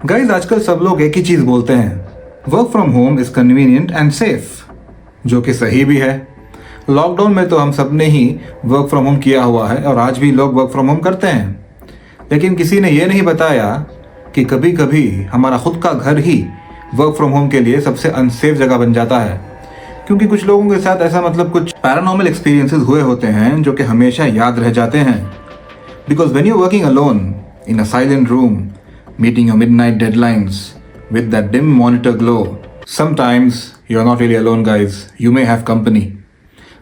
Guys आजकल सब लोग एक ही चीज बोलते हैं, work from home is convenient and safe, जो कि सही भी है। लॉकडाउन में तो हम सब ने ही वर्क फ्रॉम होम किया हुआ है और आज भी लोग वर्क फ्रॉम होम करते हैं। लेकिन किसी ने ये नहीं बताया कि कभी कभी हमारा खुद का घर ही वर्क फ्रॉम होम के लिए सबसे अनसेफ जगह बन जाता है, क्योंकि कुछ लोगों के साथ ऐसा कुछ पैरानॉर्मल एक्सपीरियंसेस हुए होते हैं जो कि हमेशा याद रह जाते हैं। Because when you working alone in a silent room, meeting your midnight deadlines with that dim monitor glow, sometimes you're not really alone guys, you may have company.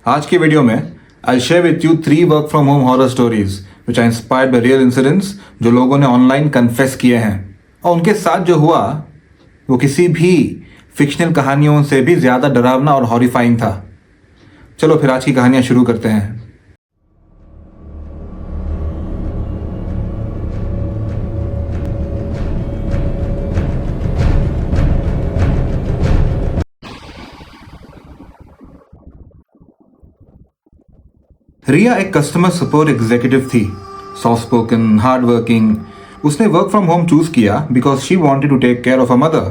आज की वीडियो में I'll share with you 3 work from home horror stories which are inspired by real incidents जो लोगों ने online confess किए हैं, और उनके साथ जो हुआ वो किसी भी फिक्शनल कहानियों से भी ज़्यादा डरावना और हॉरिफाइंग था। चलो फिर आज की कहानियाँ शुरू करते हैं। रिया एक कस्टमर सपोर्ट एग्जीक्यूटिव थी, सॉफ्ट स्पोकन, हार्ड वर्किंग। उसने वर्क फ्रॉम होम चूज किया because she wanted to take care of a mother.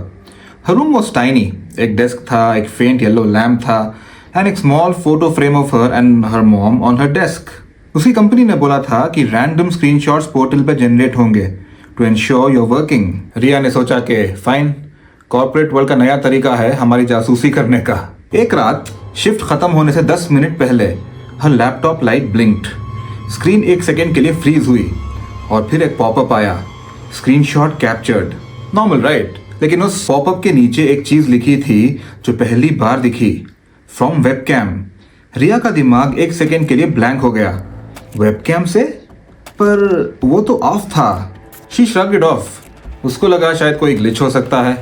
Her room was tiny, एक डेस्क था, एक फेंट येलो लैम्प था एंड एक small photo frame of her and her mom on her desk. उसकी company ने बोला था कि रैंडम स्क्रीनशॉट्स पोर्टल पर जनरेट होंगे to ensure your working. Riya ने सोचा कि फाइन, कॉर्पोरेट वर्ल्ड का नया तरीका है हमारी जासूसी करने का। एक रात शिफ्ट खत्म होने से 10 मिनट पहले हर laptop light blinked, screen 1 second के लिए फ्रीज हुई और फिर एक पॉपअप आया, स्क्रीनशॉट कैप्चर्ड। नॉर्मल राइट, लेकिन उस पॉपअप के नीचे एक चीज लिखी थी जो पहली बार दिखी, फ्रॉम वेबकैम। रिया का दिमाग 1 सेकेंड के लिए ब्लैंक हो गया। वेबकैम से? पर वो तो ऑफ था। She shrugged it of. उसको लगा शायद कोई ग्लिच हो सकता है।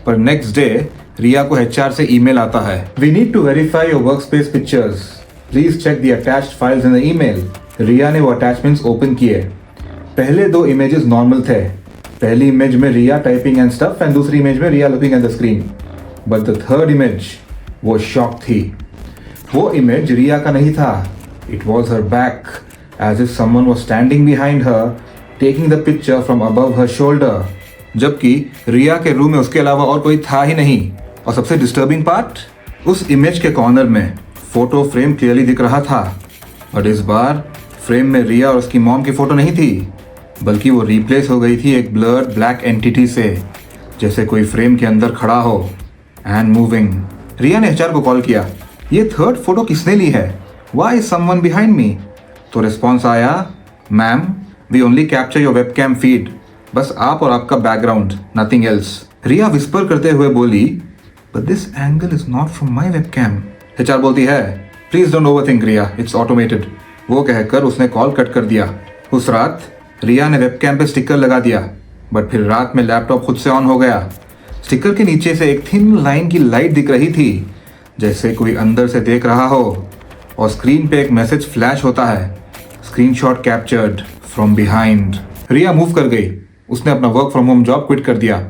पर नेक्स्ट डे रिया को HR से ईमेल आता है, we need to verify your workspace pictures, please check the attached files in the email. Riya ने वो अटैचमेंट्स ओपन किए। पहले 2 इमेजेस नॉर्मल थे। पहली इमेज में Riya typing and stuff and दूसरी इमेज में Riya looking at the screen. But the third image, वो शॉक थी। वो इमेज रिया का नहीं था, it was her back, as if someone was standing behind her taking the picture from above her shoulder. जबकि रिया के रूम में उसके अलावा और कोई था ही नहीं। और सबसे डिस्टर्बिंग पार्ट, उस इमेज के कॉर्नर में फोटो फ्रेम क्लियरली दिख रहा था, और इस बार फ्रेम में रिया और उसकी मॉम की फोटो नहीं थी, बल्कि वो रिप्लेस हो गई थी एक ब्लर्ड ब्लैक एंटिटी से, जैसे कोई फ्रेम के अंदर खड़ा हो एंड मूविंग। रिया ने HR को कॉल किया, ये थर्ड फोटो किसने ली है, why is someone behind me? तो रिस्पॉन्स आया, ma'am we only capture your webcam feed, बस आप और आपका background, nothing else. Riya whisper करते हुए बोली, but this angle is not from my webcam. HR बोलती है, please don't overthink Riya, it's automated. वो कहकर उसने कॉल कट कर दिया। उस रात रिया ने वेबकैम पे स्टिकर लगा दिया, बट फिर रात में लैपटॉप खुद से ऑन हो गया। स्टिकर के नीचे से एक थिन लाइन की लाइट दिख रही थी, जैसे कोई अंदर से देख रहा हो, और स्क्रीन पे एक मैसेज फ्लैश होता है, screenshot captured from behind. Riya move कर गई। उसने अपना work from home job quit कर दिया।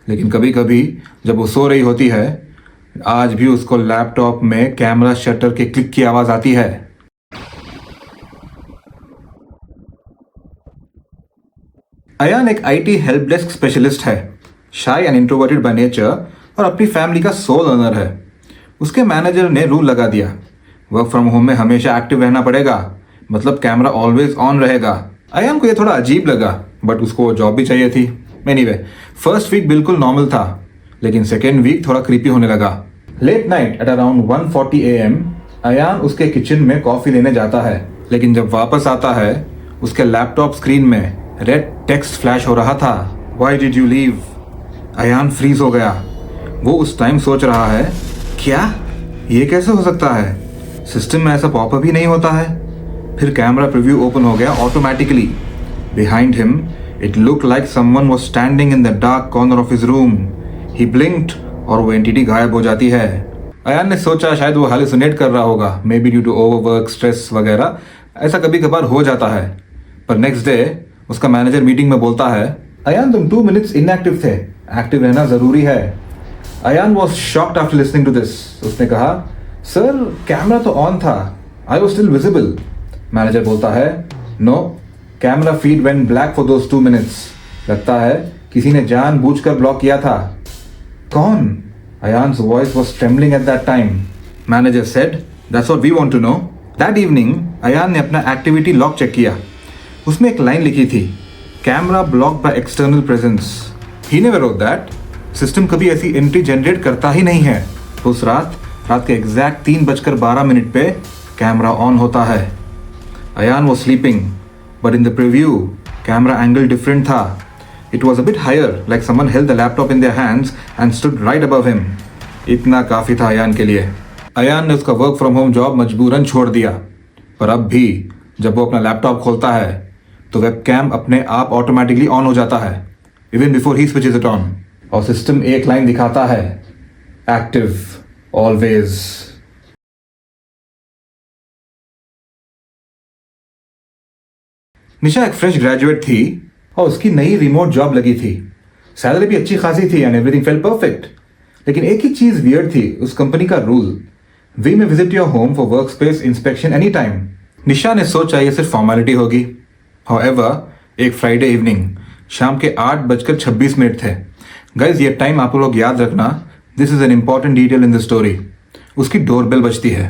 लेकिन कभी कभी जब वो सो रही होती है, आज भी उसको लैपटॉप में कैमरा शटर के क्लिक की आवाज आती है। अयान एक IT हेल्प डेस्क स्पेशलिस्ट है, shy and introverted by nature और अपनी फैमिली का सोल अर्नर है। उसके मैनेजर ने रूल लगा दिया, वर्क फ्रॉम होम में हमेशा एक्टिव रहना पड़ेगा, मतलब कैमरा ऑलवेज ऑन रहेगा। अयान को ये थोड़ा अजीब लगा, बट उसको जॉब भी चाहिए थी। एनीवे, फर्स्ट वीक बिल्कुल नॉर्मल था, लेकिन सेकेंड वीक थोड़ा क्रीपी होने लगा। Late night at around 1:40 AM Ayaan उसके किचन में कॉफी लेने जाता है, लेकिन जब वापस आता है उसके लैपटॉप स्क्रीन में रेड टेक्स्ट फ्लैश हो रहा था, why did you leave? Ayaan freeze हो गया। वो उस टाइम सोच रहा है, क्या ये कैसे हो सकता है, सिस्टम में ऐसा पॉपअप ही नहीं होता है। फिर कैमरा प्रीव्यू ओपन हो गया automatically. Behind him it look like someone was standing in the dark corner of his room. ही ब्लिंक्ड और वो एंटिटी गायब हो जाती है। अयान ने सोचा शायद वो हालुसिनेट कर रहा होगा, maybe due to overwork, stress वगैरह, ऐसा कभी कभार हो जाता है। पर नेक्स्ट डे उसका मैनेजर मीटिंग में बोलता है, अयान तुम 2 मिनट्स इनएक्टिव थे, एक्टिव रहना जरूरी है। Ayaan was shocked after listening to this. उसने कहा, सर कैमरा तो ऑन था, I was still visible. Manager बोलता है, no, camera feed went black for those 2 minutes. लगता है किसी ने जानबूझकर ब्लॉक किया था। कौन? Ayan's voice was trembling at that time. Manager said, "That's what we want to know." That evening, Ayan ने अपना एक्टिविटी लॉग चेक किया। उसमें एक लाइन लिखी थी, camera blocked by external presence. He never wrote that. System कभी ऐसी entry generate करता ही नहीं है। उस रात के एग्जैक्ट 3:12 पे कैमरा ऑन होता है। Ayan was sleeping, but in the preview, camera angle different था। It was a bit higher, like someone held the laptop in their hands and stood right above him. इतना काफ़ी था अयान के लिए। अयान ने उसका वर्क फ्रॉम होम जॉब मजबूरन छोड़ दिया, पर अब भी जब वो अपना लैपटॉप खोलता है तो वेबकैम अपने आप ऑटोमेटिकली ऑन हो जाता है, even before he switches it on. और सिस्टम एक लाइन दिखाता है, एक्टिव ऑलवेज। निशा एक फ्रेश ग्रेजुएट थी और उसकी नई रिमोट जॉब लगी थी। सैलरी भी अच्छी खासी थी एंड एवरीथिंग फेल्ट परफेक्ट। लेकिन एक ही चीज वियर्ड थी, उस कंपनी का rule, we may visit your home for work space inspection any time. Nisha ने सोचा ये सिर्फ फॉर्मेलिटी होगी। हाउएवर एक फ्राइडे इवनिंग शाम के 8:26 थे। गाइज ये टाइम आप लोग याद रखना, this is an important detail in the story. उसकी डोरबेल बजती है।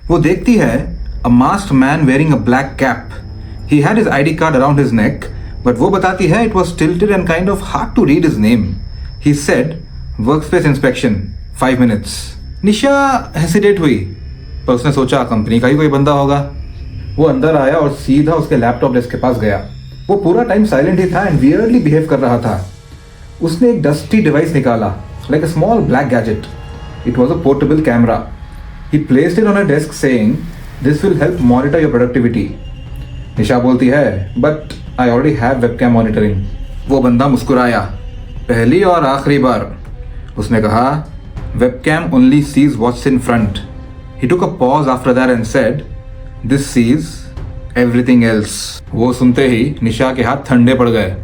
वो देखती है a masked man wearing a black cap. He had his ID card around his neck, but वो बताती है it was tilted and kind of hard to read his name. He said workspace inspection 5 minutes। Nisha hesitate हुई, पर उसने सोचा company का ही कोई बंदा होगा। वो अंदर आया और सीधा उसके लैपटॉप डेस्क के पास गया। वो पूरा टाइम साइलेंट ही था एंड वियर्डली बिहेव कर रहा था। उसने एक डस्टी डिवाइस निकाला, like a small black gadget. It was a portable camera. He placed it on a desk saying, this will help monitor your productivity. Nisha बोलती है, but I already have webcam monitoring. वो बंदा मुस्कुराया, पहली और आखिरी बार। उसने कहा, webcam only sees what's in front. He took a pause after that and said, this sees everything else. वो सुनते ही निशा के हाथ ठंडे पड़ गए।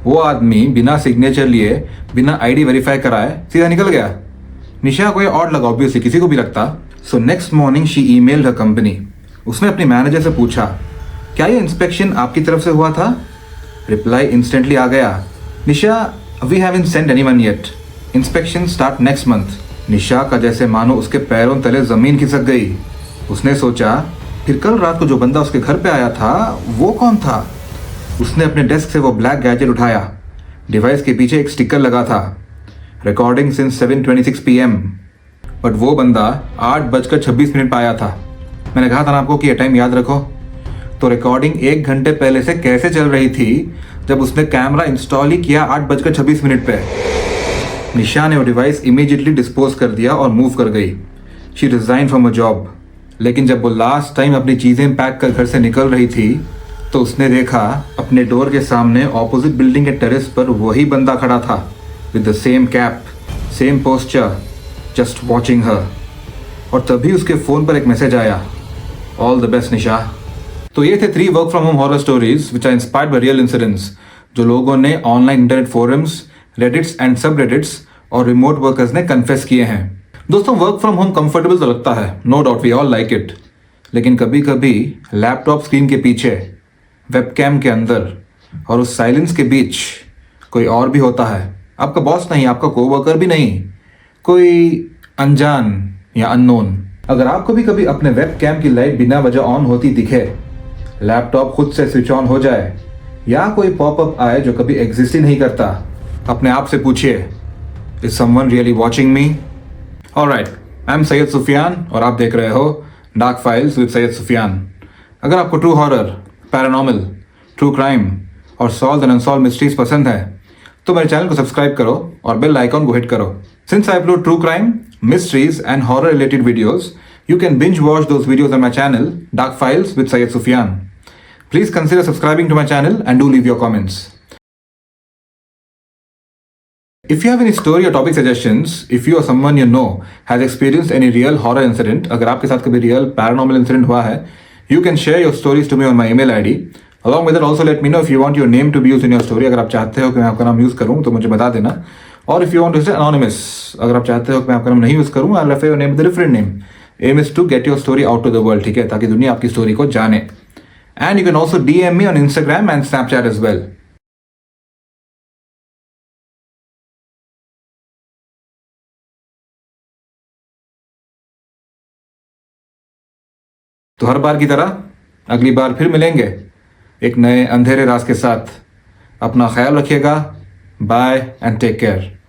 वो आदमी बिना सिग्नेचर लिए, बिना आईडी वेरीफाई कराए सीधा निकल गया। निशा को ये ऑड लगा, ऑब्वियसली किसी को भी लगता। So next morning she emailed her company. उसने अपने मैनेजर से पूछा, क्या ये इंस्पेक्शन आपकी तरफ से हुआ था? रिप्लाई इंस्टेंटली आ गया, Nisha we haven't sent anyone yet. Inspection start next month. Nisha का जैसे मानो उसके पैरों तले जमीन खिसक गई। उसने सोचा, फिर कल रात को जो बंदा उसके घर पे आया था वो कौन था? उसने अपने डेस्क से वो ब्लैक गैजेट उठाया। डिवाइस के पीछे एक स्टिकर लगा था, रिकॉर्डिंग सिंस 7:26 PM। बट वो बंदा 8:26 पे आया था। मैंने कहा था ना आपको कि ये टाइम याद रखो। तो रिकॉर्डिंग 1 घंटे पहले से कैसे चल रही थी जब उसने कैमरा इंस्टॉल ही किया 8:26 पे। निशा ने वो डिवाइस इमीडिएटली डिस्पोज कर दिया और मूव कर गई। She resign from a job. लेकिन जब वो लास्ट टाइम अपनी चीज़ें पैक कर घर से निकल रही थी तो उसने देखा अपने डोर के सामने ऑपोजिट बिल्डिंग के टेरेस पर वही बंदा खड़ा था, with the same cap, same posture, just watching her. और तभी उसके फ़ोन पर एक मैसेज आया, ऑल द बेस्ट निशा। तो ये थे 3 work from home horror stories which are inspired by real incidents, जो लोगों ने online internet forums, Reddits and subreddits और रिमोट वर्कर्स ने कन्फेस किए हैं। दोस्तों, वर्क फ्रॉम होम कंफर्टेबल तो लगता है, no doubt, we all like it. लेकिन कभी कभी लैपटॉप स्क्रीन के पीछे, वेबकैम के अंदर और उस साइलेंस के बीच कोई और भी होता है। आपका बॉस नहीं, आपका कोवर्कर भी नहीं, कोई अनजान या अननोन। अगर आपको भी कभी अपने वेबकैम की लाइट बिना वजह ऑन होती दिखे, लैपटॉप खुद से स्विच ऑन हो जाए या कोई पॉपअप आए जो कभी एग्जिस्ट ही नहीं करता, अपने आप से पूछिए, is someone really watching me? Alright, I am Syed Sufiyan और आप देख रहे हो dark files with Syed Sufiyan. अगर आपको true horror, paranormal, true crime और सॉल्व एंड अनसॉल्व मिस्ट्रीज पसंद है तो मेरे चैनल को सब्सक्राइब करो और बेल आइकॉन को हिट करो। Since I upload true crime, mysteries and horror related videos, you can binge watch those videos on my channel Dark Files with Syed Sufyan. Please consider subscribing to my channel and do leave your comments. If you have any story or topic suggestions, if you or someone you know has experienced any real horror incident, अगर आपके साथ कभी real paranormal incident हुआ है, you can share your stories to me on my email ID. Along with that, also let me know if you want your name to be used in your story. अगर आप चाहते हो कि मैं आपका नाम यूज करूं तो मुझे बता देना। और if you want to stay anonymous, अगर आप चाहते हो कि मैं आपका नाम नहीं यूज करूं, I'll refer your name with a different name. Aim is to get your story out to the world, ठीक है, ताकि दुनिया आपकी स्टोरी को जाने। And you can also DM me on Instagram and Snapchat as well. तो हर बार की तरह अगली बार फिर मिलेंगे एक नए अंधेरे राज के साथ। अपना ख्याल रखिएगा। Bye and take care.